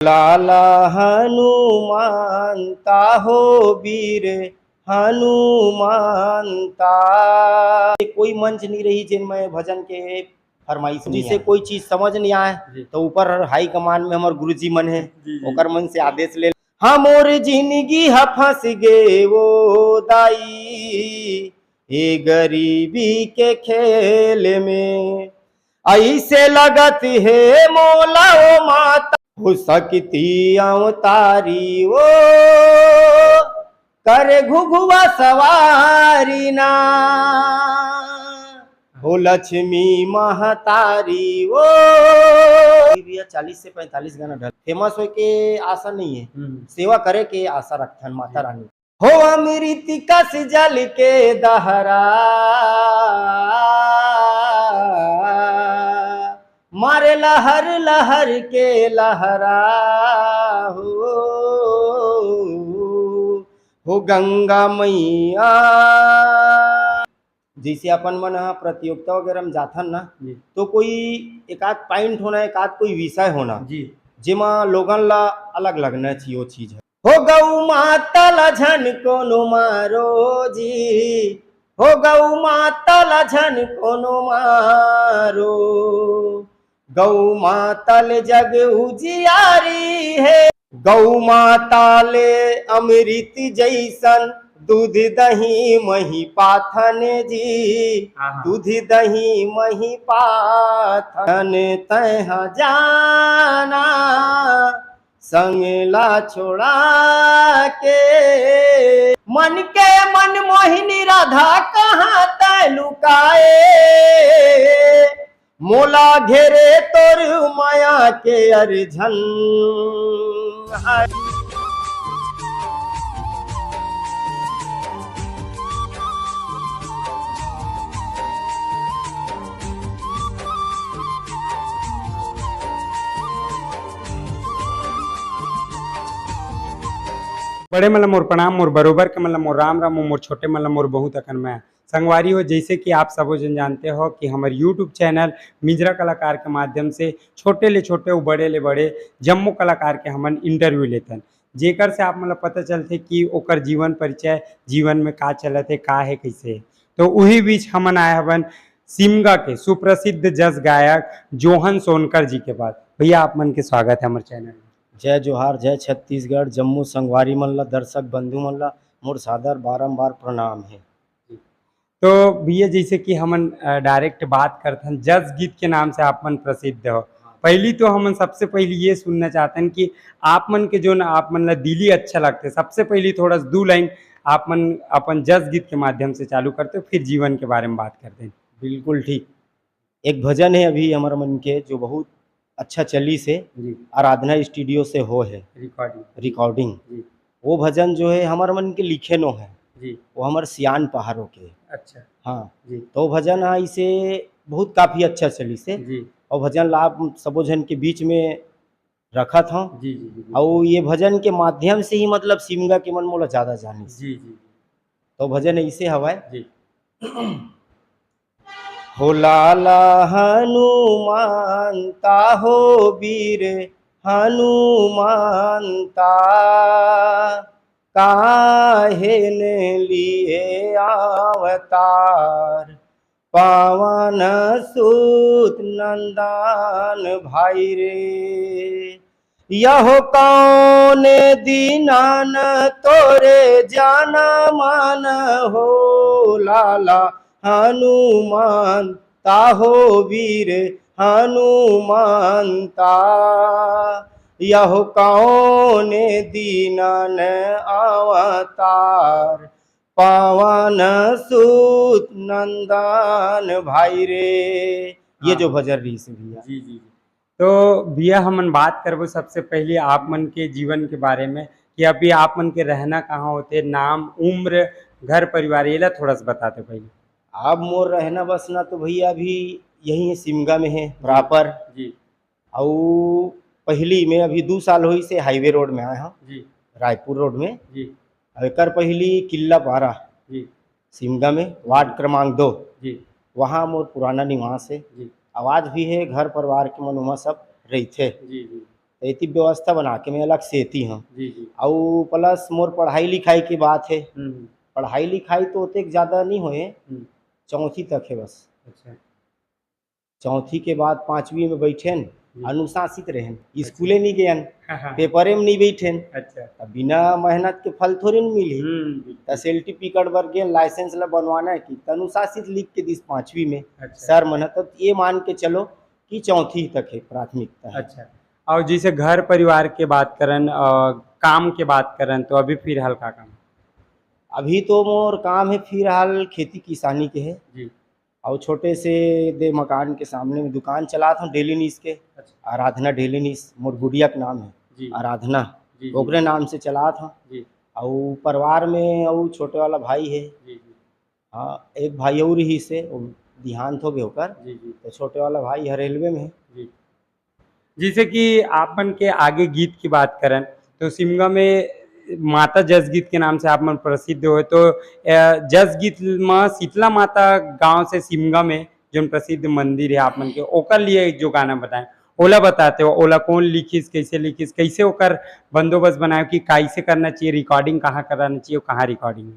लाला हनुमानता हो वीर हनुमानता। कोई मंच नहीं रही जिनमें भजन के फरमाइश जिसे कोई चीज समझ नहीं आए तो ऊपर हाई कमान में हमारे गुरुजी मन है ओकर मन से आदेश ले हमोर जिंदगी ह फंस गे वो दाई ए गरीबी के खेल में ऐसे लगत है मोला ओ माता हो सकती अवतारी वो करे घुघुआ सवारी ना हो लक्ष्मी महतारी वो। 40 से 45 गाना ढल फेमस हो के आशा नहीं है, सेवा करे के आशा रखथन माता रानी हो अमृत कस जल के दहरा मारे लहर लहर के लहरा हो गंगा मैया। जैसे अपन मन प्रतियोगिता वगैरह में जाथन ना तो कोई एक आध पॉइंट होना एक आध कोई विषय होना जेमा लोगन ला अलग लगना चाहिए वो चीज है हो गौ माता लझन कोनो मारो जी हो गौ माता लझन कोनो मारो गौ माता ले जग उजियारी है गौ माता ले अमृत जैसन दूध दही मही पाथन जी दूध दही मही पाथन तह जाना संगला छोड़ा के मन के मन मोहिनी राधा कहाँ तय लुकाए मोला घेरे तोर माया के अर्झन। बड़े मतलब मोर प्रणाम मोर बरोबर के मतलब मोर राम राम मोर छोटे मतलब मोर बहुत अकन में संगवारी हो। जैसे कि आप सब जन जानते हो कि हमारे यूट्यूब चैनल मिजरा कलाकार के माध्यम से छोटे ले छोटे और बड़े ले बड़े जम्मू कलाकार के हमन इंटरव्यू लेते हैं जेकर से आप मतलब पता चलते कि ओकर जीवन परिचय जीवन में का चलते का है कैसे है। तो वही बीच हमन आए हवन सिमगा के सुप्रसिद्ध जस गायक जोहन सोनकर जी के पास। भैया आप मन के स्वागत है हमारे चैनल में। जय जोहार जय छत्तीसगढ़ जम्मू संगवारी मन ला दर्शक बंधु मन ला मोर सादर बारंबार प्रणाम है। तो भैया जैसे कि हमन डायरेक्ट बात करते हैं जस गीत के नाम से आप मन प्रसिद्ध हो। पहली तो हमन सबसे पहले ये सुनना चाहते हैं कि आप मन के जो ना आप मन ला दिली अच्छा लगते सबसे पहली थोड़ा 2 लाइन आप मन अपन जस गीत के माध्यम से चालू करते हो फिर जीवन के बारे में बात करते हैं। बिल्कुल ठीक। एक भजन है अभी हमारे मन के जो बहुत अच्छा चली से आराधना स्टूडियो से हो है रिकॉर्डिंग वो भजन जो है हमारे मन के लिखे नो है वो हमारे सियान पहाड़ों के। अच्छा हाँ तो भजन है इसे बहुत काफी अच्छा चली से और भजन लाभ सबो जन के बीच में रखा था और ये भजन के माध्यम से ही मतलब सिमगा के मन मोला ज्यादा जाने तो भजन ऐसे हवाए हो लाला हनुमानता हो वीर हनुमानता काहे ने लिए अवतार पावन सूत नंदन भाई रे यहो कौन दीनान तोरे जाना मान हो लाला हनुमानता हो वीर हनुमानता यहो कौन दीनन अवतार पावन सूत नंदन भाई रे। ये जो भजन रही से भैया तो भैया हमन बात करबो सबसे पहले आप मन के जीवन के बारे में कि अभी आप मन के रहना कहाँ होते नाम उम्र घर परिवार ये ला थोड़ा सा बताते पहले। अब मोर रहना बसना तो भैया अभी यही है सिमगा में है प्रॉपर और पहली में अभी 2 साल हुई से हाईवे रोड में आया हूँ रायपुर रोड में एक पहली किला पारा सिमगा में वार्ड क्रमांक 2 वहाँ मोर पुराना निवास है। आवाज भी है घर परिवार के मन वहाँ सब रही थे तो इतनी व्यवस्था बना के मैं अलग से एती हूँ। जी जी। और प्लस मोर पढ़ाई लिखाई की बात है, हम्म। पढ़ाई लिखाई तो उतने ज़्यादा नहीं हुए, हम्म। चौथी तक है बस। अच्छा। चौथी के बाद पाँचवीं में बैठेन, जी। अनुशासित रहें, स्कूले नहीं गए, हाँ। पेपरे में नहीं बैठेन, अच्छा। अब बिना मेहनत के फल थोड़ी न मिली। बिल्कुल। सर्टिफिकेट बर गए, लाइसेंस ला बनवाना है कि तो अनुशासित लिख के दिस पाँचवीं में। अच्छा। सर मन तो ये मान के चलो कि चौथी तक है प्राथमिकता है। अच्छा। और जैसे घर परिवार के बात करन, काम के बात करन, तो अभी फिलहाल का काम? अभी तो मोर काम है फिलहाल खेती किसानी के है, जी। और छोटे से दे मकान के सामने में दुकान चलाता हूँ डेली नीस के। अच्छा। आराधना डेली नीस मोर गुड़िया का नाम है, जी। आराधना, जी। ओकरे नाम से चलाता हूँ। जी और परिवार में और छोटे वाला भाई है, जी। जी हाँ एक भाई और ही से वो देहांत हो गए होकर, जी। जी तो छोटे वाला भाई है रेलवे में है। जी। जैसे कि आपन के आगे गीत की बात करें तो सिमगा में माता जसगीत के नाम से आप मन प्रसिद्ध हो, तो जसगीत में शीतला माता गांव से सिमगा में जो प्रसिद्ध मंदिर है आप मन के, ओकर लिए जो गाना बताएं ओला बताते हो, ओला कौन लिखिस, कैसे ओकर बंदोबस्त बनाए कि कैसे करना चाहिए, रिकॉर्डिंग कहाँ कराना चाहिए, कहाँ रिकॉर्डिंग?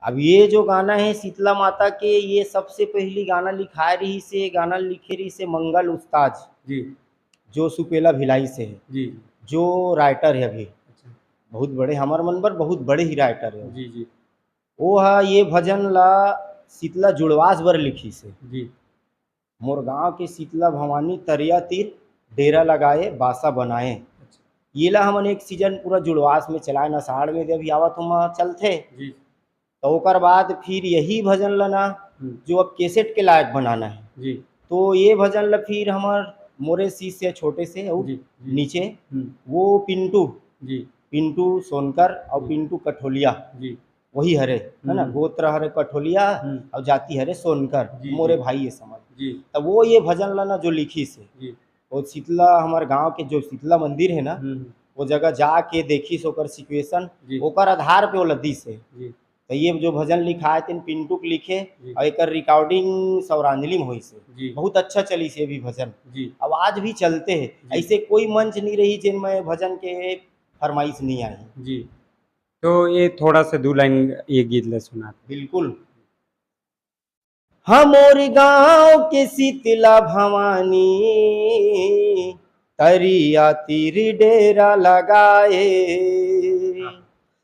अब ये जो गाना है शीतला माता के, ये सबसे पहली गाना लिखा रही से, गाना लिखे रही से मंगल उस्ताद, जी जो सुपेला भिलाई से है, जी। जो राइटर है अभी अच्छा। बहुत बड़े, हमार मन पर बहुत बड़े ही राइटर है। जी जी। वो है ये भजन ला शीतला जुड़वास बर लिखी से। जी। मोर गांव के शीतला भवानी तरिया तीर डेरा लगाए बासा बनाए, अच्छा। ये ला हमन एक सीजन पूरा जुड़वास में चलाए न, साढ़ में जब आवत हम चलते, जी। तो ओकर बाद फिर यही भजन ला ना जो अब कैसेट के लायक बनाना है, जी तो ये भजन ला फिर हमार मोरे शिष्य छोटे से और जी। जी। नीचे वो पिंटू जी। पिंटू सोनकर और जी। पिंटू कठोलिया, जी। वही हरे है ना, गोत्र हरे कठोलिया और जाति हरे सोनकर, जी। मोरे जी। भाई ये समझ। जी। तब वो ये भजन ला ना जो लिखी से, जी। वो शीतला हमारे गांव के जो शीतला मंदिर है ना, वो जगह जाके देखी से ओकर सिचुएशन, जी। ओकर आधार पे वो लदी से, जी। तो ये जो भजन लिखा है तीन पिंटू के लिखे, जी। और एक रिकॉर्डिंग सौरांजलि में हुई से, जी। बहुत अच्छा चली से भी भजन, जी। अब आज भी चलते हैं। जी। ऐसे कोई मंच नहीं रही जिनमें भजन के फरमाइश नहीं आई। जी। तो ये थोड़ा सा 2 लाइन ये गीत ला सुना। बिल्कुल। हमोर गांव के शीतला भवानी तरिया तीर डेरा लगाए,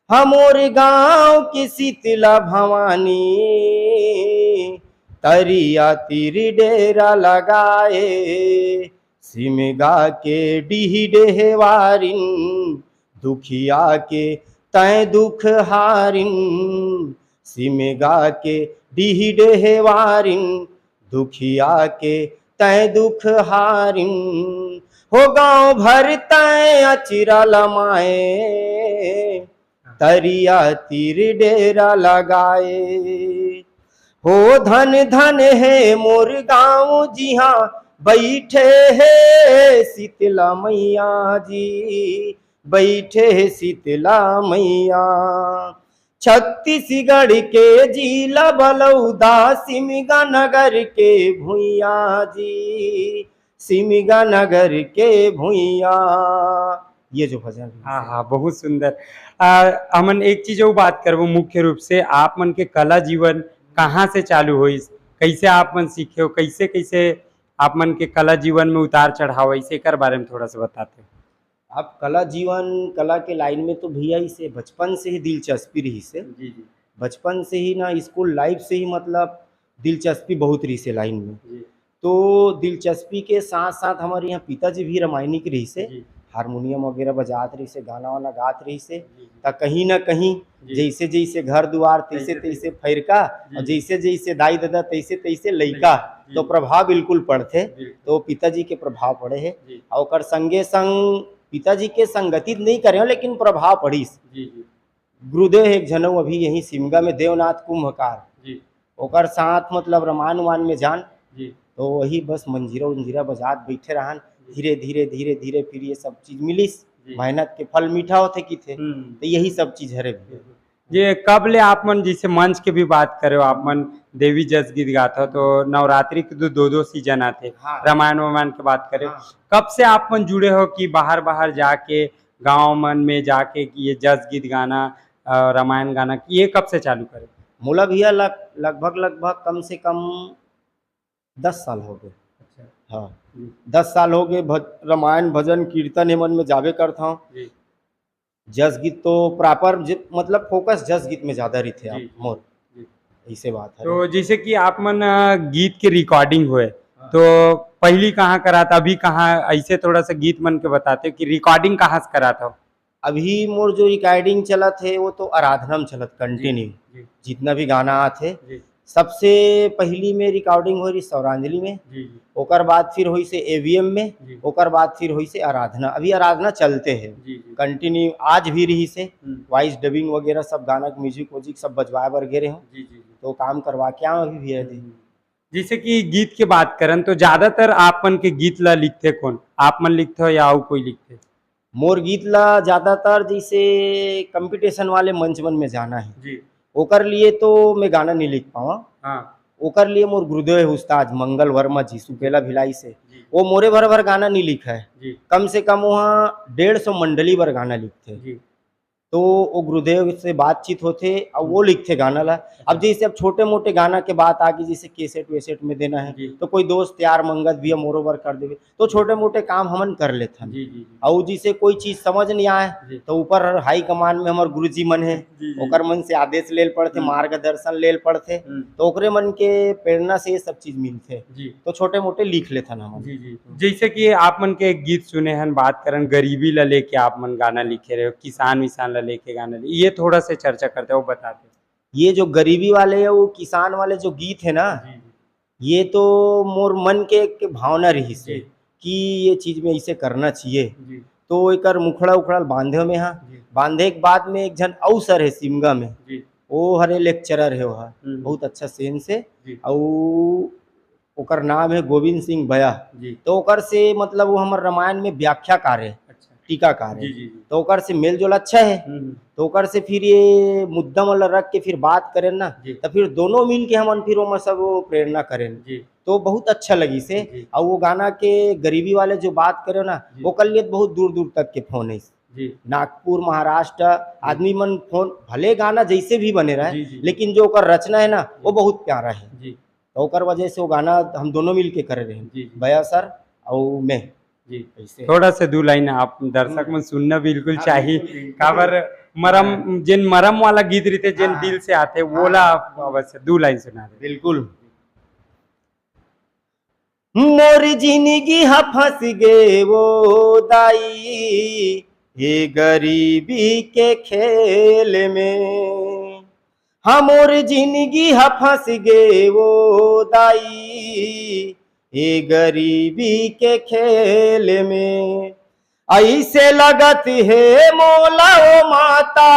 हमोर गांव की शीतला भवानी तरिया तीर डेरा लगाए, सिमगा के डीह डेहवारिन दुखिया के तय दुख हारिन, सिमगा के डीह डेहवारिन दुखिया के तय दुख हारिन, हो गाँव भर तय अचिरा लमाए तरिया तीर डेरा लगाए, हो धन धन है मोर गाँव जी हाँ बैठे है शीतला मैया जी, बैठे है शीतला मैया, छत्तीसगढ़ के जिला बलौदा सिमगा नगर के भुइया जी, सिमगा नगर के भुइया। ये जो भजन, हाँ हाँ बहुत सुंदर। हमन एक चीज और बात करबो, मुख्य रूप से आप मन के कला जीवन कहाँ से चालू हुई, कैसे आप मन सीखे हो, कैसे कैसे आप मन के कला जीवन में उतार चढ़ाव, इसे कर बारे में थोड़ा सा बताते हो। अब कला जीवन, कला के लाइन में तो भैया इसे बचपन से ही दिलचस्पी रही से, जी जी। बचपन से ही ना स्कूल लाइफ से ही मतलब दिलचस्पी बहुत रही से लाइन में, जी। तो दिलचस्पी के साथ साथ हमारे यहाँ पिताजी भी रामायणी के रही से, जी। हारमोनियम वगैरह बजात रही से, गाना वाना गात रही से, जी। तो कहीं ना कहीं जी। जैसे जैसे घर द्वार तैसे तैसे फैरका, और जैसे जैसे दाई दादा तैसे तैसे लइका, तो प्रभाव बिल्कुल पड़ते, तो पिताजी के प्रभाव पड़े है, जी। और ओकर संगे संग पिताजी के संगति नहीं करे लेकिन प्रभाव पड़ी। जी जी। गुरुदेव एक जनऊ अभी यही सिमगा में देवनाथ कुंभकार, जी। ओकर साथ मतलब रमान उमान में जान, जी। तो वही बस मंजीरा उंजीरा बजात बैठे रहन, धीरे धीरे धीरे धीरे फिर ये सब चीज मिलिस, मेहनत के फल मीठा होते की थे, तो यही सब चीज हरे। ये कब ले आप मन जैसे मंच के भी बात करे हो, आप मन देवी जस गीत गाते हो, तो नवरात्रि के दो दो सीजन आते, हाँ। रामायण वामायण की बात करें, हाँ। कब से आप मन जुड़े हो कि बाहर बाहर जाके गांव मन में जाके कि ये जस गीत गाना, रामायण गाना, ये कब से चालू करे? मोला भैया लगभग कम से कम 10 साल हो गए। अच्छा। हाँ 10 साल हो गए। रामायण भजन कीर्तन एमन में जाबे करता हूँ। जी जस गीत तो प्रॉपर मतलब फोकस जस गीत में ज्यादा रही थे जी, आप मोर, जी। ऐसे बात है। तो जैसे कि आप मन गीत की रिकॉर्डिंग हुए, हाँ। तो पहली कहाँ करा था, अभी कहाँ, ऐसे थोड़ा सा गीत मन के बताते हो कि रिकॉर्डिंग कहाँ से करा था? अभी मोर जो रिकॉर्डिंग चला थे वो तो आराधना में चलत कंटिन्यू, जी जितना भी गाना आते जी सबसे पहली में रिकॉर्डिंग हो रही सौरांजलि में, जी जी ओकर बाद फिर हुई से एवीएम में, जी ओकर बाद फिर हुई से आराधना। अभी आराधना चलते हैं जी जी कंटिन्यू, आज भी रही से हम्म, वॉइस डबिंग वगैरह सब गाना के म्यूजिक व्यूजिक सब बजवाए बर गे रहे हो, जी जी तो काम करवा के आऊँ अभी भी है थे। जैसे कि गीत की बात करें तो ज्यादातर आप मन के गीत ला लिखते कौन, आप मन लिखते हो या और कोई लिखते? मोर गीत ला ज्यादातर जैसे कंपटीशन वाले मंच मन में जाना है, जी ओकर लिए तो मैं गाना नहीं लिख पावा। हाँ ओकर लिए मोर गुरुदेव है उस्ताद मंगल वर्मा जी सुपेला भिलाई से, जी वो मोरे भर गाना नहीं लिखा है। जी कम से कम वहाँ 150 मंडली भर गाना लिखते, जी तो वो गुरुदेव से बातचीत होते और वो लिखते गाना ला। अब जैसे अब छोटे मोटे गाना के बात आ गई, जैसे केसेट वेसेट में देना है जी तो कोई दोस्त यार मंगत भी मोरोबर कर देवे, तो छोटे मोटे काम हमन कर लेते हैं। जी जी और जिसे कोई चीज समझ नहीं आए जी तो ऊपर हाई कमान में हमारे गुरुजी मन है, जी जी ओकर मन से आदेश लेल पड़ते, मार्गदर्शन लेल पड़ते, तो ओकरे मन के प्रेरणा से ये सब चीज मिलते, जी तो छोटे मोटे लिख लेते हम। जी जी जैसे कि आप मन के एक गीत सुने हैं, बात करें गरीबी ला लेके आप मन गाना लिखे रहे हो, किसान विसान ला लेके गाना ये थोड़ा से चर्चा करते हो, बताते। ये जो गरीबी वाले है वो किसान वाले जो गीत है ना, जी ये तो मोर मन के एक भावना रही से जी कि ये चीज में इसे करना चाहिए, जी तो एकर मुखड़ा उखड़ा बांधे में हाँ, जी बांधे के बाद में एक जन अवसर है सिमगा में, जी वो हरे लेक्चरर है वहाँ बहुत अच्छा सेन से, जी और ओकर नाम है गोविंद सिंह भया। जी तो ओकर से मतलब वो हमारे रामायण में व्याख्याकार है, अच्छा टीकाकार जी है, जी जी तो ओकर से मेल जोल अच्छा है। तो ओकर से फिर ये मुद्दा मतलब रख के फिर बात करें ना, जी तो फिर दोनों मिल के हम फिर वो सब वो प्रेरणा करें, जी तो बहुत अच्छा लगी से। जी और वो गाना के गरीबी वाले जो बात करे ना, जी। वो कर लिए बहुत दूर दूर तक के फोन है, जी नागपुर महाराष्ट्र आदमी मन फोन, भले गाना जैसे भी बने रहे जी, जी। लेकिन जो ओकर रचना है ना वो बहुत प्यारा है, जी तो ओकर वजह से वो गाना हम दोनों मिल के कर रहे हैं, जी, जी। भैया सर और मैं जी ऐसे। थोड़ा से दो लाइन आप दर्शक में सुनना बिल्कुल हाँ, चाहिए, बिल्कुल, बिल्कुल। काबर मरम जिन मरम वाला गीत रहते जिन हाँ, दिल से आते वोला आप अवश्य दो लाइन सुना दे। बिल्कुल। मोर जिंदगी हा फंस गे वो दाई, ये गरीबी के खेल में, हाँ मोर जिंदगी हा फंस गे वो दाई, ये गरीबी के खेल में, ऐसे लगत है मोला ओ माता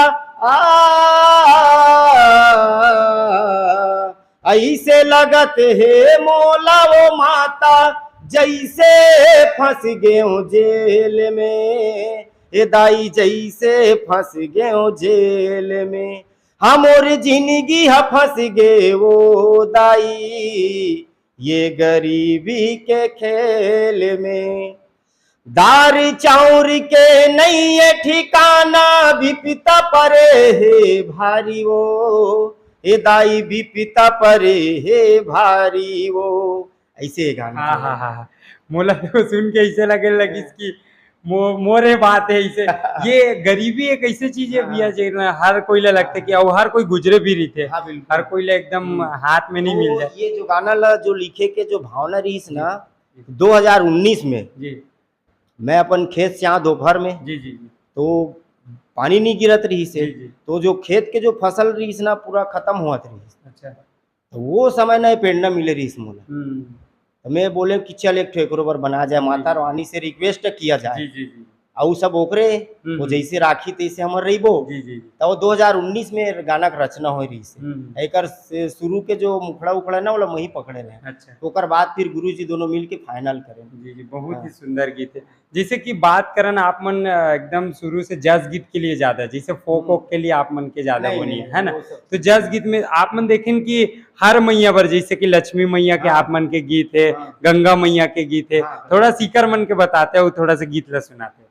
ऐसे लगत है मोला वो माता, जैसे फंस गए जेल में, ए दाई जैसे फंस गए जेल में, हम और जिंदगी हा फंस गए वो दाई, ये गरीबी के खेल में, दार चाउर के नहीं है ठिकाना, भी पिता परे है भारी वो, ए दाई भी पिता परे है भारी वो, ऐसे गाना। हाँ हाँ हाँ हाँ मोला तो सुन के ऐसे लगे लगी इसकी मोरे बात है ऐसे। ये गरीबी एक ऐसी चीज है भैया जी, हर कोई ला लगता है कि और हर कोई गुजरे भी रही थे, हाँ, बिल्कुल। हर कोई ला एकदम हाथ में नहीं मिल जाए। ये जो गाना ला जो लिखे के जो भावना रही ना 2019 में, जी मैं अपन खेत से यहाँ दोपहर में, जी जी जी तो पानी नहीं गिरत रही से, जी, जी। तो जो खेत के जो फसल रही ना पूरा खत्म हुआ रही, अच्छा तो वो समय नहीं प्रेरणा मिले रही मोला, तो मैं बोले कि चल एक ठेकरो पर बना जाए, माता रानी से रिक्वेस्ट किया जाए, जी जी जी और सब ओकरे वो जैसे राखी तैसे हमर रहीबो। जी जी तो 2019 में गाना के रचना हो रही से हम्म, एकर से शुरू के जो मुखड़ा उखड़ा ना वाला वही पकड़े रहे। अच्छा तो ओकर बाद फिर गुरु जी दोनों मिल के फाइनल करें। जी जी बहुत ही हाँ। सुंदर गीत है। जैसे कि बात करन आप मन एकदम शुरू से जज गीत के लिए ज्यादा, जैसे फोक वोक के लिए आप मन के ज्यादा नहीं, वो नहीं नहीं, है ना। वो सब तो जज गीत में आप मन देखें कि हर मैया बर, जैसे कि लक्ष्मी मैया के हाँ। आप मन के गीत है, हाँ। गंगा मैया के गीत है, हाँ। थोड़ा सीकर मन के बताते हो, थोड़ा सा गीत ला सुनाते हो।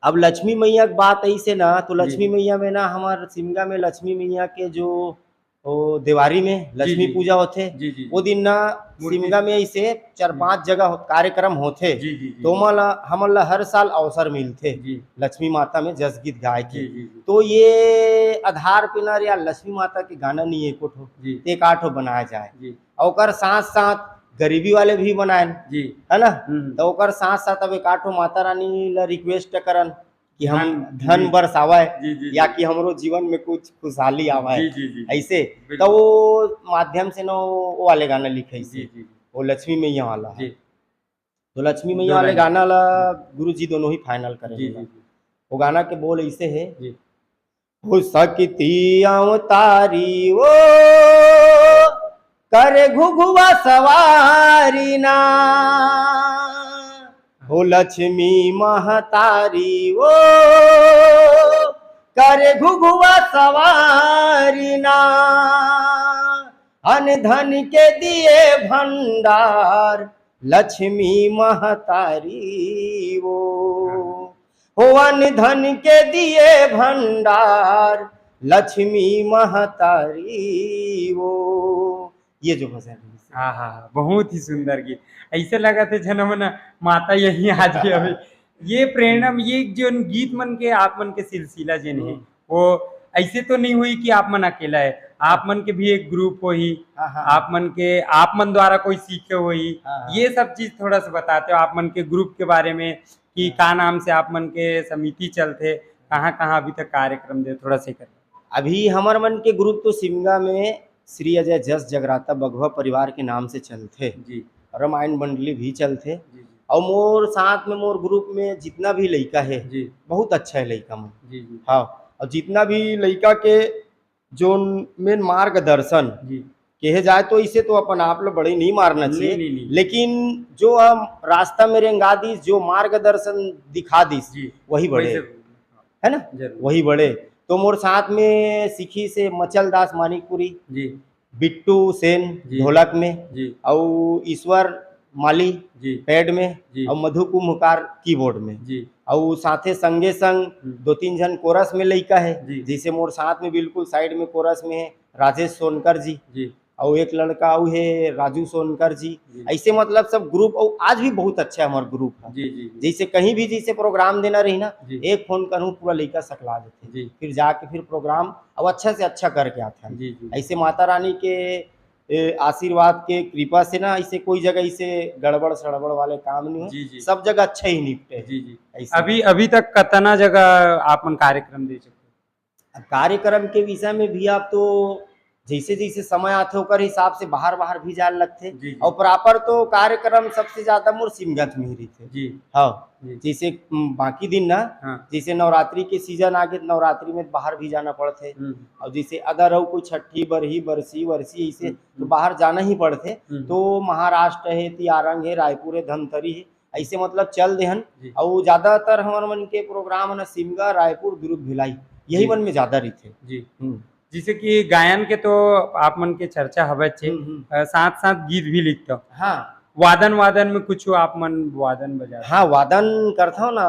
अब लक्ष्मी मैया की बात ऐसे ना, तो जी लक्ष्मी जी मैया में ना हमार सिमगा में लक्ष्मी मैया के जो वो दिवाली में जी लक्ष्मी जी पूजा होते जी जी वो दिन ना मूर्ति सिमगा में ऐसे 4-5 जगह कार्यक्रम होते। जी जी जी तो हमन ला हर साल अवसर मिलते जी लक्ष्मी माता में जस गीत गाए के। जी जी जी तो ये आधार पे ना यार लक्ष्मी माता के गाना नहीं है कोठो जी एक आठो बनाया जाए। जी और ओकर साथ साथ गरीबी वाले भी बनाए, जी है ना। हम्म। तो ओकर साथ साथ अब एक आठो माता रानी ला रिक्वेस्ट करन कि हम धन जी बरसावे जी जी या कि हमरो जीवन में कुछ खुशहाली आवे जी जी जी ऐसे। तो बिल्कुल। वो माध्यम से ना वो वाले गाना लिखे जी से जी वो लक्ष्मी मैया वाला है। जी तो लक्ष्मी मैया दो वाले लाइन गाना ला गुरु जी दोनों ही फाइनल करे जी बोला। जी वो गाना के बोल ऐसे है, जी हो सकती अवतारी वो करे घुघुआ सवारी ना, हो लक्ष्मी महतारी वो करे घुघुआ सवारी ना, अन धन के दिए भंडार लक्ष्मी महतारी वो, हो अन धन के दिए भंडार लक्ष्मी महतारी वो। ये जो भजन है। हाँ हाँ हाँ, बहुत ही सुंदर गीत। ऐसे लगा थे जन मन माता यही आज के अभी ये प्रेरणा, ये जो गीत मन के आप मन के सिलसिला जिन है वो ऐसे तो नहीं हुई कि आप मन अकेला है, आप मन के भी एक ग्रुप हो ही, हाँ, हाँ, आप मन के आप मन द्वारा कोई सीखे हो ही। हाँ, हाँ। ये सब चीज थोड़ा सा बताते हो आप मन के ग्रुप के बारे में कि का नाम से आप मन के समिति चलते, कहाँ कहाँ अभी तक कार्यक्रम दे, थोड़ा से कर। अभी हमार मन के ग्रुप तो सिमगा में श्री अजय जस जगराता बघवा परिवार के नाम से चलते, जी रामायण मंडली भी चलते। जी और मोर साथ में मोर ग्रुप में जितना भी लड़का है जी बहुत अच्छा है लड़का मन। जी जी हाँ, और जितना भी लड़का के जो मेन मार्गदर्शन जी कहे जाए तो इसे तो अपन आप लोग बड़े नहीं मारना चाहिए, नहीं। लेकिन जो हम रास्ता में रेंगा दीस जो मार्गदर्शन दिखा दीस जी वही बड़े वैसे है ना, जरूर वही बड़े। तो मोर साथ में सिखी से मचल दास मानिकपुरी, जी बिट्टू सेन जी ढोलक में, जी और ईश्वर माली जी पैड में, जी और मधु कुम्भकार कीबोर्ड में, जी और साथे संगे संग 2-3 जन कोरस में लड़का है। जी। जैसे मोर साथ में बिल्कुल साइड में कोरस में है राजेश सोनकर जी, जी और एक लड़का और है राजू सोनकर जी। जी। ऐसे मतलब सब ग्रुप, और आज भी बहुत अच्छा है हमारा ग्रुप है। जी जी जैसे कहीं भी जैसे प्रोग्राम देना रही ना, जी। एक फोन करूँ पूरा लड़का सकला देते, जी फिर जाके फिर प्रोग्राम अब अच्छा से अच्छा करके आते हैं। जी जी ऐसे माता रानी के आशीर्वाद के कृपा से ना ऐसे कोई जगह ऐसे गड़बड़ सड़बड़ वाले काम नहीं जी, हो, जी। सब जगह अच्छा ही निपटे हैं। जी जी ऐसे अभी अभी तक कतना जगह आप मन कार्यक्रम दे चुके अब कार्यक्रम के विषय में भी आप तो जैसे जैसे समय आते ओकर हिसाब से बाहर बाहर भी जाने लगते। जी, जी। और प्रॉपर तो कार्यक्रम सबसे ज्यादा मोर सिमगंज में ही रहते। जी हाँ, जी जैसे बाकी दिन ना, हाँ जैसे नवरात्रि के सीजन आगे तो नवरात्रि में बाहर भी जाना पड़ते। और जैसे अदर हो कोई छठी बरही बरसी वर्सी ऐसे तो बाहर जाना ही पड़ते। तो महाराष्ट्र है, तियारंग है, रायपुर है, धमतरी है, ऐसे मतलब चल देहन। जी। और ज्यादातर हमारे मन के प्रोग्राम है ना सिमगा, रायपुर, दुर्ग, भिलाई यही जी। मन में ज्यादा रहते। जी जैसे कि गायन के तो आप मन के चर्चा हवे छे, साथ साथ गीत भी लिखते हो। हाँ वादन में कुछ आप मन वादन बजा। हाँ, वादन करता हूँ ना,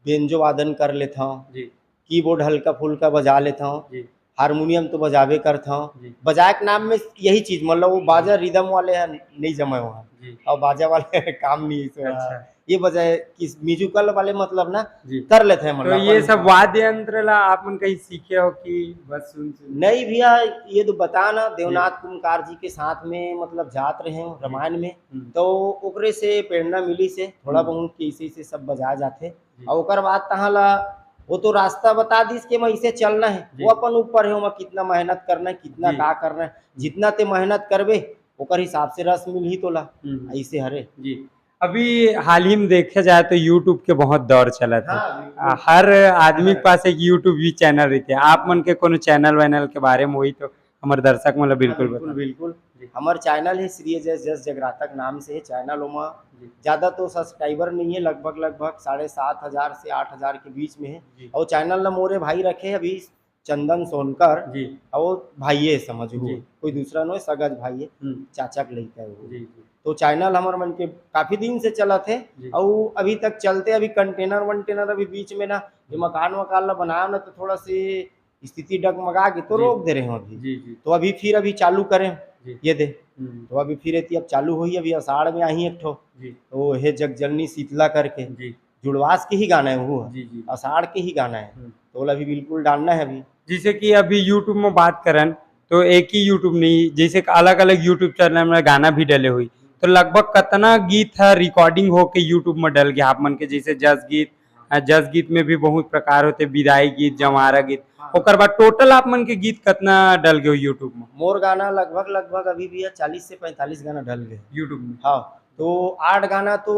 बेंजो वादन कर लेता हूँ, जी कीबोर्ड हल्का फुल्का बजा लेता हूँ, जी हारमोनियम तो बजावे करता हूँ। जी बजाए के नाम में यही चीज मतलब वो बाजा रिदम वाले हैं नहीं जमे वहाँ, जी और बाजा वाले काम नहीं है। अच्छा। ये बजाए किस म्यूजिकल वाले मतलब ना जी कर लेते हैं तो मतलब ये अपन। सब वाद्य यंत्र ला आप मन कहीं सीखे हो कि बस सुन नहीं भैया, ये तो बता ना देवनाथ कुमकार जी के साथ में मतलब जात रहे हो रामायण में, तो ओकरे से प्रेरणा मिली से थोड़ा बहुत कैसे से सब बजाए जाते। और ओकर बाद तहाँ ला वो तो रास्ता बता दीस कि मैं इसे चलना है, वो अपन ऊपर है, मैं कितना मेहनत करना है, कितना जी। का करना है, जितना ते मेहनत करबे ओकर हिसाब से रस मिल ही तोला। ऐसे हरे जी अभी हाल ही में देखा जाए तो यूट्यूब के बहुत दौर चला था। हाँ, हर आदमी के पास एक यूट्यूब भी चैनल रहते हैं। आप मन के कोनो चैनल वैनल के बारे में हुई तो हमारे दर्शक मतलब बिल्कुल बिल्कुल बता। बिल्कुल हमार चैनल है श्री जस जगरातक नाम से है चैनल। में ज़्यादा तो सब्सक्राइबर नहीं है, लगभग 7,500 से 8,000 के बीच में है। और चैनल ना मोरे भाई रखे अभी चंदन सोनकर, और भाई है समझो, कोई दूसरा नहीं, सगज भाई है, चाचा के लड़का है वो। तो चैनल हमारे मन के काफी दिन से चला थे और अभी तक चलते। अभी कंटेनर वंटेनर अभी बीच में ना ये मकान वकान ला बनाया ना, तो थोड़ा सी स्थिति डगमगा के तो रोक दे रहे हैं अभी। तो अभी फिर अभी चालू करें ये दे, तो अभी फिर अब चालू हुई। अभी आषाढ़ में आई एक ठो, तो हे जगजननी शीतला करके जुड़वास के ही गाना है वो, आषाढ़ के ही गाना है, तो अभी बिल्कुल डालना है अभी। जैसे कि अभी यूट्यूब में बात करें तो एक ही यूट्यूब नहीं, जैसे अलग अलग यूट्यूब चैनल में गाना भी डले हुई, तो लगभग कितना गीत है रिकॉर्डिंग होके यूट्यूब में डल गया आप मन के? जैसे जस गीत में भी बहुत प्रकार होते, विदाई गीत, जमारा गीत, ओकर बाद टोटल आप मन के गीत कितना डल गए यूट्यूब में? मोर गाना लगभग अभी भी 40 से 45 गाना डल गए यूट्यूब में। हाँ, तो 8 गाना तो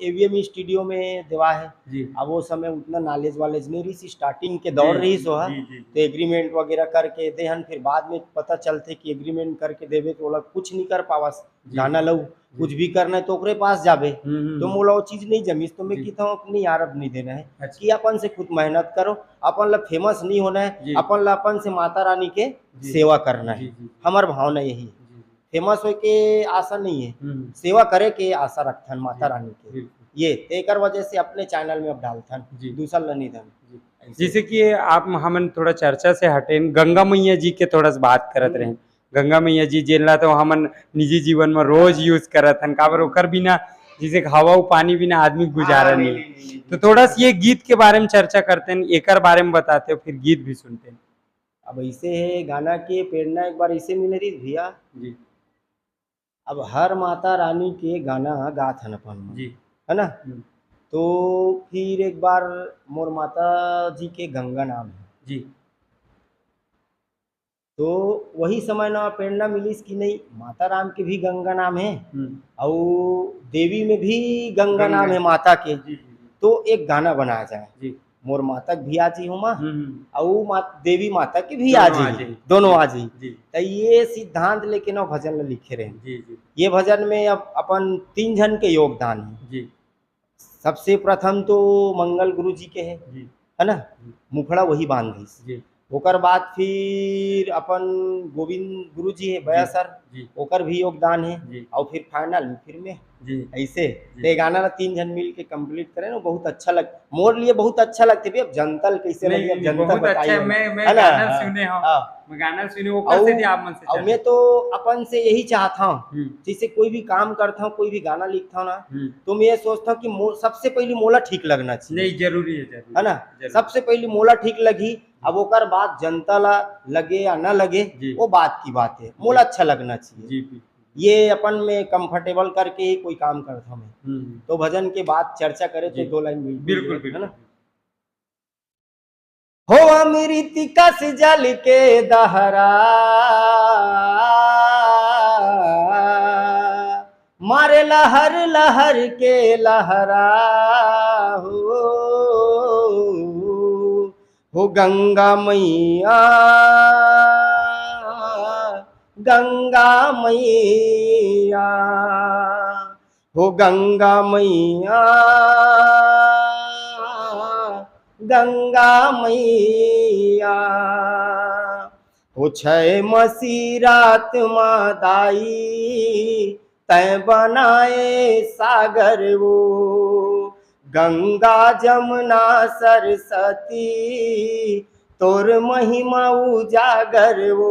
एवीएम स्टूडियो में देवा है जी। अब वो समय उतना नॉलेज वालेज नहीं रही, स्टार्टिंग के दौर रही सो है, तो एग्रीमेंट वगैरह करके देहन, फिर बाद में पता चलते कि एग्रीमेंट करके देवे तो लोग कुछ नहीं कर पावस, गाना लऊ कुछ भी करना है तो ओकरे पास जाबे, तो मोला वो चीज नहीं जमीस। तो मैं कहता हूँ अपनी यार अब नहीं देना है कि अपन से खुद मेहनत करो, अपन ला फेमस नहीं होना है, अपन ला अपन से माता रानी के सेवा करना है। हमार भावना यही है, फेमस हो के आशा नहीं है, सेवा करे के आशा रखथन माता रानी के, ये तेकर वजह से अपने चैनल में अब डालथन, दूसरा नहीं धन। जैसे कि आप हमन थोड़ा चर्चा से हटे गंगा मैया जी के थोड़ा सा बात करत रहे। गंगा मैया जी जेला तो हमन निजी जीवन में रोज यूज करत हन, काबर ओकर बिना जैसे हवा पानी बिना आदमी गुजारा नहीं। तो थोड़ा सा ये गीत के बारे में चर्चा करते हैं, एकर बारे में बताते हो, फिर गीत भी सुनते हैं। अब ऐसे है गाना के प्रेरणा एक बार ऐसे मिले रही भैया जी, अब हर माता रानी के गाना गात हन अपन जी, है ना। तो फिर एक बार मोर माता जी के गंगा नाम है जी, तो वही समय ना प्रेरणा मिली कि नहीं माता राम के भी गंगा नाम है और देवी में भी गंगा नाम है माता के, तो एक गाना बनाया जाए जी, मोर माता भी आ जी हुआ और देवी माता की भी आ जी, दोनों आ जी। तो ये सिद्धांत लेके ना भजन में लिखे रहे। ये भजन में अब अपन 3 जन के योगदान है। सबसे प्रथम तो मंगल गुरु जी के है ना, मुखड़ा वही बांधी। ओकर बाद फिर अपन गोविंद गुरु जी है बया सर, ओकर भी योगदान है। और फिर फाइनल फिर में ऐसे ये गाना 3 जन मिल के कंप्लीट करें ना, बहुत अच्छा लग, मोर लिए बहुत अच्छा लगते भी। अब जनतल कैसे लगी, अब जनता बताइए। मैं गाना सुने हूं, मैं गाना सुने ओकर से आप मन से। और मैं तो अपन से यही चाहता हूं, जैसे कोई भी काम करता हूं, कोई भी गाना लिखता हूं ना, तो मैं ये सोचता हूं कि सबसे पहले मोला ठीक लगना चाहिए। नहीं जरूरी है ना, सबसे पहले मोला ठीक लगी, अब ओकर बाद जनता ला लगे या ना लगे वो बात की बात है, मोला अच्छा लगना चाहिए। ये अपन में कंफर्टेबल करके ही कोई काम करता हूँ। तो भजन के बाद चर्चा करे तो 2 लाइन बिल्कुल है ना। हो अमृतिका से जल के दहरा मारे लहर लहर के लहरा हो गंगा मैया गंगा मैया हो गंगा मैया गंगा मैया हो छय मसीरात मादाई तय बनाए सागर वो गंगा जमुना सरस्वती तोर महिमा उजागर वो।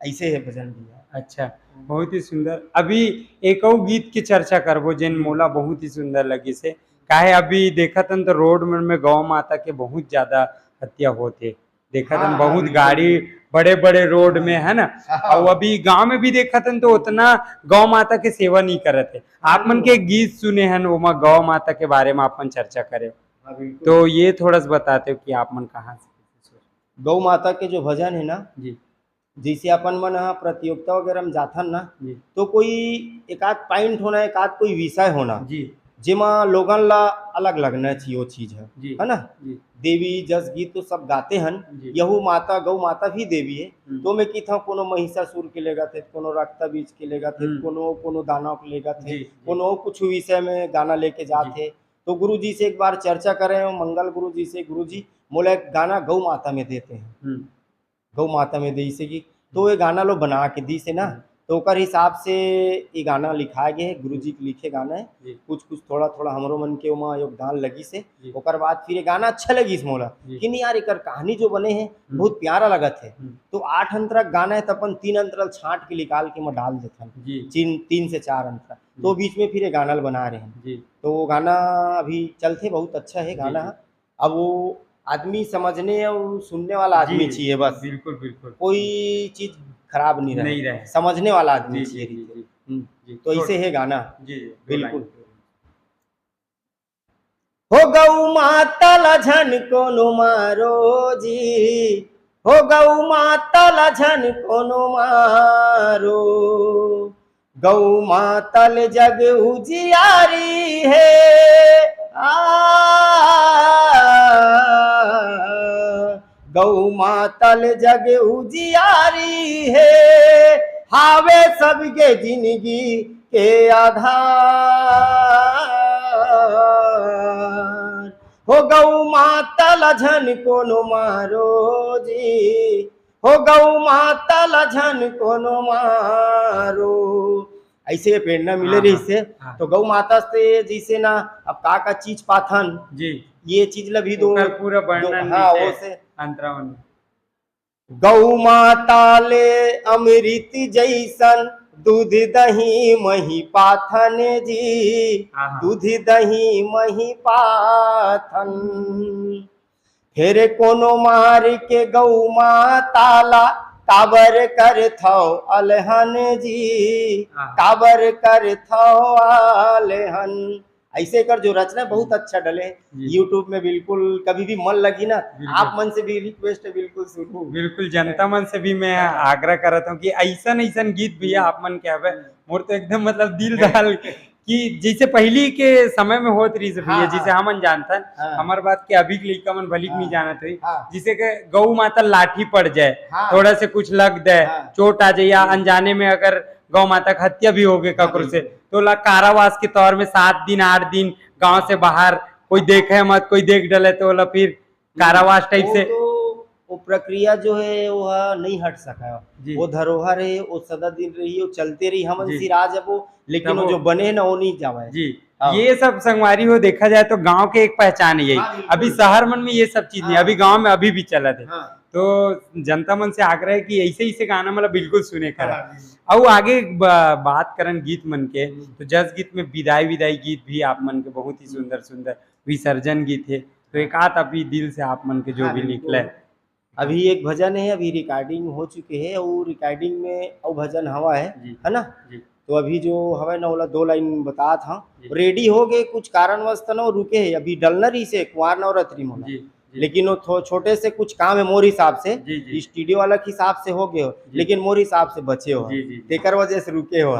ऐसे है भजन भैया। अच्छा, बहुत ही सुंदर। अभी एक और गीत की चर्चा करबो जेन मोला बहुत ही सुंदर लगी से, काहे अभी देखतन तो रोड में गौ माता के बहुत ज्यादा हत्या होते, देखतन बहुत गाड़ी बड़े बड़े रोड में है ना। और अभी गांव में भी देखतन तो उतना गौ माता के सेवा नहीं करते। आप मन के गीत सुने हैं ओमा गौ माता के बारे में अपन चर्चा करे, तो ये थोड़ा सा बताते हो कि आप मन कहाँ से? गौ माता के जो भजन है ना जी, जैसे अपन मन ह प्रतियोगिता वगैरह में जाथन ना, जी तो कोई एकाध पॉइंट होना, एकाध कोई विषय होना, जी जेमा लोगन ला अलग लगना चाहिए, वो चीज जी है ना। जी देवी जस गीत तो सब गाते हन, जी यहू माता गौ माता भी देवी है। तो हम्म, मैं किथा कोनो महिषासुर के लेगा थे, कोनो रक्ता बीज के लेगा थे, कोनो कोनो दानव के लेगा थे, जी कोनो कुछ विषय में गाना लेके जाते। तो गुरु जी से एक बार चर्चा करें, मंगल गुरु जी से, गुरु जी मोला एक गाना गौ माता में देते हैं, हम्म, गौ माता में दी से कि तो ये गाना लो बना के दी से ना। तो ओकर हिसाब से ये गाना लिखा गया है, गुरु जी के लिखे गाना है। जी कुछ कुछ थोड़ा थोड़ा हमरो मन के वहाँ योगदान लगी से। जी ओकर बाद फिर ये गाना अच्छा लगी मोला जी कि नहीं यार, एकर कहानी जो बने हैं बहुत प्यारा लगत है। तो 8 अंतरा गाना है, तो अपन 3 अंतरल छांट के निकाल के मैं डाल देता हूँ, जी 3 से 4 अंतरा। तो बीच में फिर ये गाना बना रहे हैं। जी तो वो गाना अभी चलते बहुत अच्छा है गाना। जी। अब वो आदमी समझने और सुनने वाला आदमी चाहिए बस, बिल्कुल बिल्कुल कोई चीज खराब नहीं नहीं रहे, रहे। समझने वाला आदमी जी चाहिए जी जी रहते। जी जी तो ऐसे है गाना। जी जी बिल्कुल। हो गौ माता ला झन कोनो मारो जी, हो गौ माता ला झन कोनो मारो, गौ माता ले जग उजियारी है। गौ माता ले जग उजियारी है, हावे सबके जिंदगी के आधार। हो गौ माता ला झन कोनो मारो जी, हो गौ माता ला झन कोनो मारो। ऐसे प्रेरणा मिले रही से। तो गौ माता से जैसे ना, अब का चीज पाथन जी ये चीज ला भी दो पूरा वर्णन हाँ नीचे वो से अंतरावन गौ माता ले अमृत जैसन दूध दही मही पाथन जी, दूध दही मही पाथन। फिर कोनो मार के गौ माता ला काबर कर थो अलहन जी, काबर कर थो अलहन। ऐसे कर जो रचना बहुत अच्छा डले यूट्यूब में। बिल्कुल कभी भी मन लगी ना, आप मन से भी रिक्वेस्ट है, बिल्कुल सुनो। बिल्कुल जनता मन से भी मैं आग्रह करता हूँ कि ऐसा ऐसा गीत भैया आप मन के आवे मोर तो एकदम मतलब दिल डाल कि जैसे पहली के समय में होत रही भैया, जिसे हमन जानता हमार बात के अभी के लड़का मन भली नहीं जानत हुई, जिसे के गौ माता लाठी पड़ जाए, थोड़ा से कुछ लग दे, चोट आ जाए, या अनजाने में अगर गौ माता का हत्या भी हो गए ककरो से, तो ला कारावास के तौर में 7 दिन 8 दिन गांव से बाहर, कोई देखे मत, कोई देख डले तो ला फिर कारावास टाइप से। वो प्रक्रिया जो है वो नहीं हट सका, वो धरोहर है, वो सदा दिन रही, वो चलते रही, हम सिराज वो, लेकिन वो जो बने ना वो नहीं जावा जी। ये सब संगवारी हो देखा जाए तो गांव के एक पहचान है यही। अभी शहर मन में ये सब चीज नहीं, अभी गांव में अभी भी चला थे। तो जनता मन से आग्रह है कि ऐसे ऐसे गाना मतलब बिल्कुल सुने करा। और आगे बात करन गीत मन के, तो जस गीत में विदाई विदाई गीत भी आप मन के बहुत ही सुंदर सुंदर विसर्जन गीत है। तो एक आध अभी दिल से आप मन के जो भी निकले। अभी एक भजन है, अभी रिकॉर्डिंग हो चुके हैं, और रिकॉर्डिंग में और भजन हवा है ना। तो अभी जो हवा ना वाला 2 लाइन बता था, रेडी हो गए, कुछ कारणवश तो रुके है, अभी डलना रही से कुंवार नवरात्रि में, लेकिन वो छोटे से कुछ काम है मोर हिसाब से, स्टूडियो वाला के हिसाब से हो गए हो, लेकिन मोर हिसाब से बचे हो, तेकर वजह से रुके हो।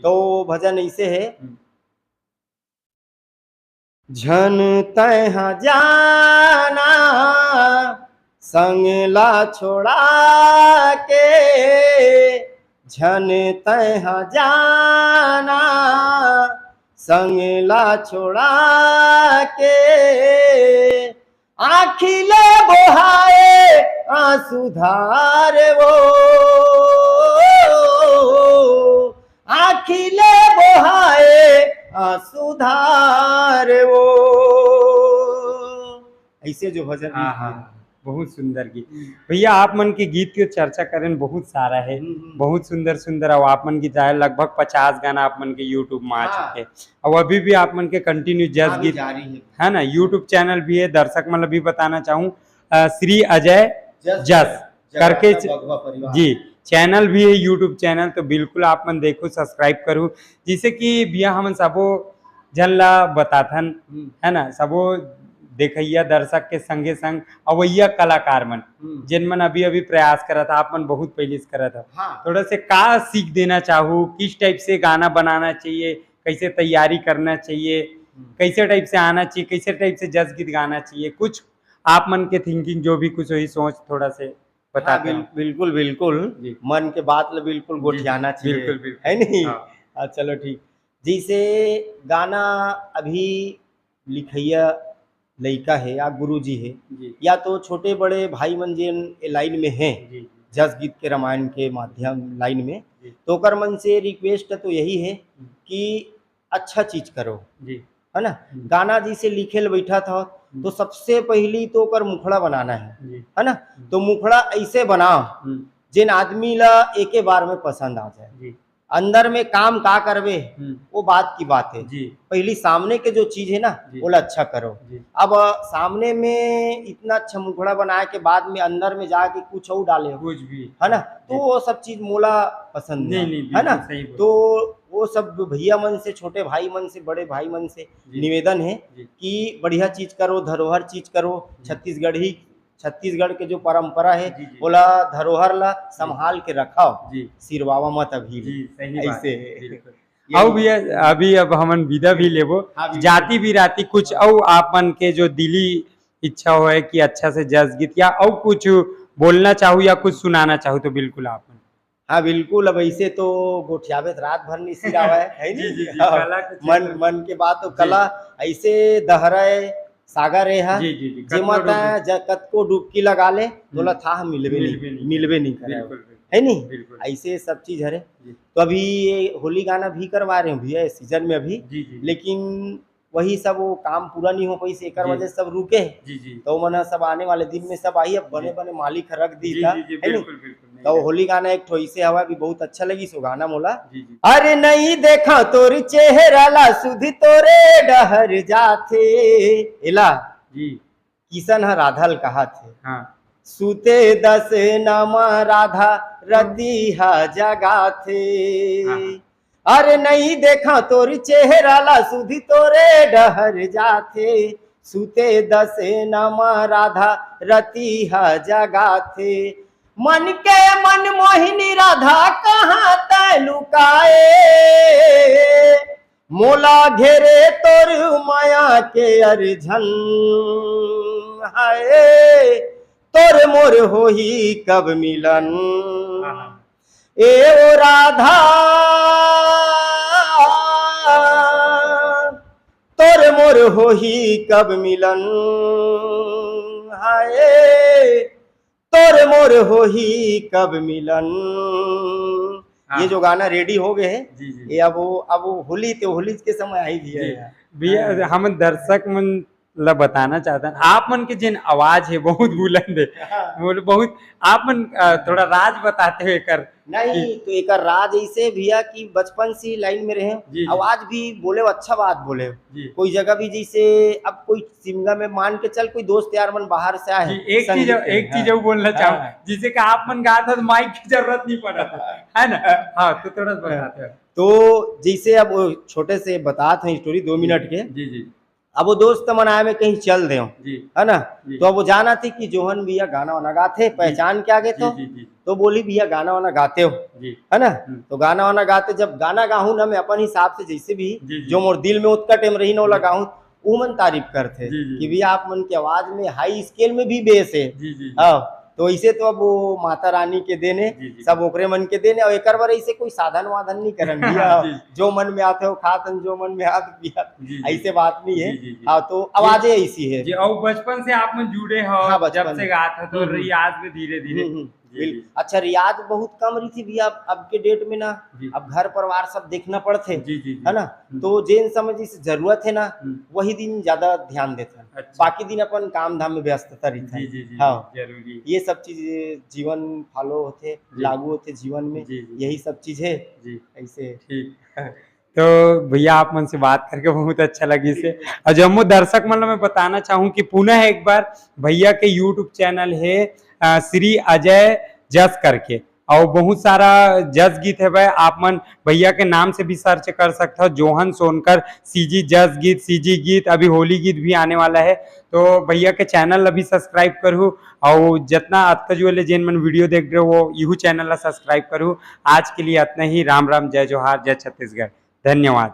तो भजन ऐसे है, झन तैहा जाना संगला छोड़ा के, झन तैहा जाना संगला छोड़ा के, आखिले बोहाए आंसुधार वो, आखिले बोहाए आंसुधार वो। ऐसे जो भजन बहुत सुंदर गीत भैया। आप मन के गीत के चर्चा करें बहुत सारा है, बहुत सुंदर सुंदर। और आप मन की जाए लगभग 50 गाना आप मन के यूट्यूब में आ चुके, और अभी भी आप मन के कंटिन्यू जस गीत है ना। यूट्यूब चैनल भी है, दर्शक मतलब भी बताना चाहूँ, श्री अजय जस करके जी चैनल भी है यूट्यूब चैनल। तो बिल्कुल आप मन देखो, सब्सक्राइब करूँ, जिससे कि भैया हम सबो जन ला बताथन है ना, सबो देखैया दर्शक के संगे संग अवैया कलाकार मन जिन मन अभी अभी प्रयास करा था, आप मन बहुत पहले से करा था, हाँ थोड़ा से का सीख देना चाहूँ, किस टाइप से गाना बनाना चाहिए, कैसे तैयारी करना चाहिए, कैसे टाइप से आना चाहिए, कैसे टाइप से जस गीत गाना चाहिए, कुछ आप मन के थिंकिंग जो भी कुछ वही सोच थोड़ा से बता हाँ, बिल्कुल बिल्कुल जी। मन के बात ले बिल्कुल गोठियाना चाहिए, बिल्कुल बिल्कुल है नहीं। हाँ। हाँ चलो ठीक। जैसे गाना अभी लिखैया लड़का है या गुरुजी है जी या तो छोटे बड़े भाई मन जिन ए लाइन में हैं, जी जस गीत के रामायण के माध्यम लाइन में, जी तो ओकर मन से रिक्वेस्ट तो यही है कि अच्छा चीज करो, जी है ना। गाना जिसे लिखे ले बैठा था तो सबसे पहली तो ओकर मुखड़ा बनाना जी है ना। तो मुखड़ा ऐसे बनाओ जिन आदमी ला एके बार में पसंद आ जाए। जी अंदर में काम का करवे वो बात की बात है, जी पहली सामने के जो चीज है ना जी। वो ला अच्छा करो। जी अब सामने में इतना अच्छा मुखड़ा बनाए के बाद में अंदर में जाके कुछ और डाले हो, कुछ भी है ना, तो वो सब चीज मोला पसंद नहीं नहीं, नहीं है ना। बिल्कुल सही बोले। तो वो सब भैया मन से, छोटे भाई मन से, बड़े भाई मन से जी। निवेदन है जी कि बढ़िया चीज करो, धरोहर चीज करो। छत्तीसगढ़ के जो परंपरा है जी, जी। बोला धरोहर ला संभाल के रखाओ, जी सिरवावा मत अभी जी सही बात ऐसे है, बिल्कुल। अब भैया अभी अब हमन विदा भी लेबो, हाँ, बिल्कुल। जाति भी राती कुछ और आप मन के जो दिली इच्छा हो है कि अच्छा से जस गीत या और कुछ बोलना चाहूँ या कुछ सुनाना चाहूँ तो बिल्कुल आप मन। हाँ बिल्कुल। अब ऐसे तो गोठियाबे तो रात भर नहीं सिरावा है जी, नहीं। जी, जी, हाँ, कला के मन क्षेत्र में। मन के बात तो जी। कला ऐसे दहराए सागर है जी जी जी जेमा जकत को डुबकी लगा ले तोला था मिलबे नहीं करे, बिल्कुल है नहीं। बिल्कुल ऐसे सब चीज हरे। जी तो अभी ये होली गाना भी करवा रहे हैं भैया इस सीजन में अभी, जी जी लेकिन वही सब वो काम पूरा नहीं हो पाई से एकर जी। वजह से सब रुके। जी जी तो मना सब आने वाले दिन में सब आई, अब बने जी। बने मालिक रख दी जी था, जी जी है नहीं। बिल्कुल बिल्कुल नहीं, तो होली गाना एक ठो ऐसे हवा भी बहुत अच्छा लगी सो गाना मोला। जी जी अरे नहीं देखा तोर चेहरा ला सुधी तोरे डहर जाथे एला जी किशन ह राधल कहा थे हाँ सूते दस नमा राधा रतिहा जगा थे। हाँ। अरे नहीं देखा तोर चेहरा ला सुधी तोरे डहर जाथे सूते दस नमा राधा रतिहा जगा थे। मन के मन मोहिनी राधा कहाँ तय लुकाए मोला घेरे तोर माया के अर्झन हाय तोर मोर होही कब मिलन ए ओ राधा तोर मोर होही कब मिलन हाय तोर मोर होही कब मिलन। हाँ। ये जो गाना रेडी हो गए है जी जी ये अब वो होली तो होली के समय आई भी जी है। भैया हम दर्शक मन ला बताना चाहता हूँ आप मन के जिन आवाज है बहुत बुलंद है, बोले बहुत आप मन थोड़ा राज बताते हुए कर नहीं तो एक राज ऐसे भैया कि बचपन से लाइन में रहे, जी। आवाज भी बोले अच्छा बात बोले। जी कोई जगह भी जैसे अब कोई सिमगा में मान के चल कोई दोस्त यार मन बाहर से आए जी एक चीज और बोलना हाँ। चाहूँ जिसे कि आप मन गा था तो माइक की जरूरत नहीं पड़ा था, है ना। हाँ तो थोड़ा बताते हैं। तो जैसे अब वो छोटे से बताते हैं स्टोरी 2 मिनट के। जी जी अब वो दोस्त मनाए में कहीं चल दे जी है ना, जी। तो अब वो जाना थी कि जोहन भैया गाना वाना गाते, पहचान के आगे तो जी जी जी तो बोली भैया गाना वाना गाते हो, जी है ना। तो गाना वाना गाते, जब गाना गाहूं ना मैं अपन हिसाब से जैसे भी जी, जी। जो मोर दिल में उतना टाइम रही ना वो लगाऊं वो मन तारीफ करते जी, जी। कि भैया आप मन की आवाज में हाई स्केल में भी बेस है। जी जी हाँ तो ऐसे तो अब वो माता रानी के देने जी, जी। सब ओकरे मन के देने और एक बार ऐसे कोई साधन वाधन नहीं करन भैया जी। जो मन में आते हो खातन जो मन में आते पिया, जी, जी। ऐसे बात नहीं है। जी, जी, जी। हाँ तो आवाजें ऐसी है। जी और बचपन से आप मन जुड़े हो, हाँ, बचपन जब से में। गाता तो रियाज में धीरे धीरे जी, अच्छा रियाज बहुत कम रही थी भैया अब के डेट में ना, जी। अब घर परिवार सब देखना पड़ते जी जी जी है ना। तो जिन समय जिस जरूरत है ना हम्म। वही दिन ज्यादा ध्यान देते हैं, अच्छा। बाकी दिन अपन काम धाम में व्यस्तता रहता जी है। जी जी हाँ जरूरी ये सब चीज जीवन फॉलो होते जी। लागू होते जीवन में, जी, जी। यही सब चीज है जी ऐसे। ठीक तो भैया आप मन से बात करके बहुत अच्छा लगी से। और जम्मू दर्शक मन मैं बताना चाहूँ कि पुनः एक बार भैया के यूट्यूब चैनल है श्री अजय जस करके, और बहुत सारा जस गीत है भाई, आप मन भैया के नाम से भी सर्च कर सकते हो, जोहन सोनकर सीजी जस गीत, सीजी गीत, अभी होली गीत भी आने वाला है। तो भैया के चैनल अभी सब्सक्राइब करूँ, और जितना अतज वाले जेन मन वीडियो देख रहे हो वो यू चैनल ला सब्सक्राइब करूँ। आज के लिए इतना ही। राम राम, जय जोहार, जय छत्तीसगढ़, धन्यवाद।